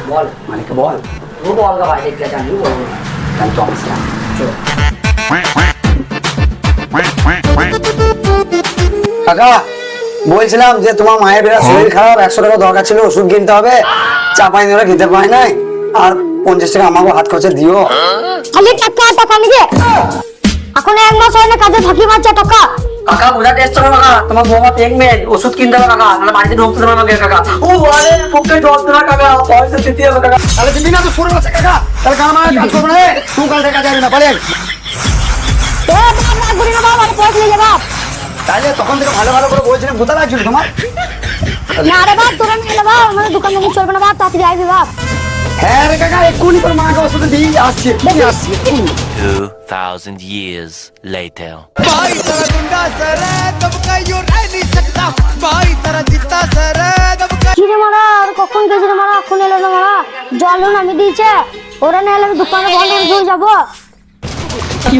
বল মালিককে বল, ও বল গা ভাই, দেখতে জানি ও কাল তো আসলাম। কাকা বলছিলাম যে তোমার মায়ের বেলা শরীর খারাপ, 100 টাকা দরকার ছিল, ওষুধ কিনতে হবে, চা পানি ওরা খেতে পায় নাই, আর 50 টাকা আমাকে হাত খরচা দিও। খালি টাকা টাকা নিবে, এখন 1 মাস হয় না কাজে ফাঁকি মারছে টাকা। কাকা বুঝা টেস্ট করো কাকা, তোমার বৌমা প্রেগনেন্ট, ওষুধ কিনতে হবে কাকা, নাহলে বাড়িতে ঢুকতে দেবে আমাকে কাকা। ও আরে বুকে যন্ত্রণা কাকা, পয়সা দিতে হবে কাকা। তাহলে দিবি না তো শুরু আছে কাকা, তাহলে কাল আমার কাজ করবে না, তুই কাল টাকা যাবি না পারেন। এ বাবা না গুলি না বাবা, পয়সা নিয়ে যা বাপ। তাহলে তখন থেকে ভালো ভালো করে বলছিলাম, কোথা লাগছিল তোমার? না রে বাপ, তোরা নিয়ে বাপ, আমাদের দোকান থেকে চলবে না বাপ, তাড়াতাড়ি আইবি বাপ। হ্যাঁ রে কাকা, এক্ষুনি তোর মাকে ওষুধ দিয়ে আসছি, এক্ষুনি আসছি, এক্ষুনি। 2000 years later. भाई तेरा गुंडा सर कब का यू रह नहीं सकता, भाई तेरा जितना सर कब का। কি রে মারা, আর কখন গেছে রে মারা, এখন এলো না মারা, জল আমি দিয়েছে, ওরা না এলে আমি দোকানে বন্ধ করে যাবো। কি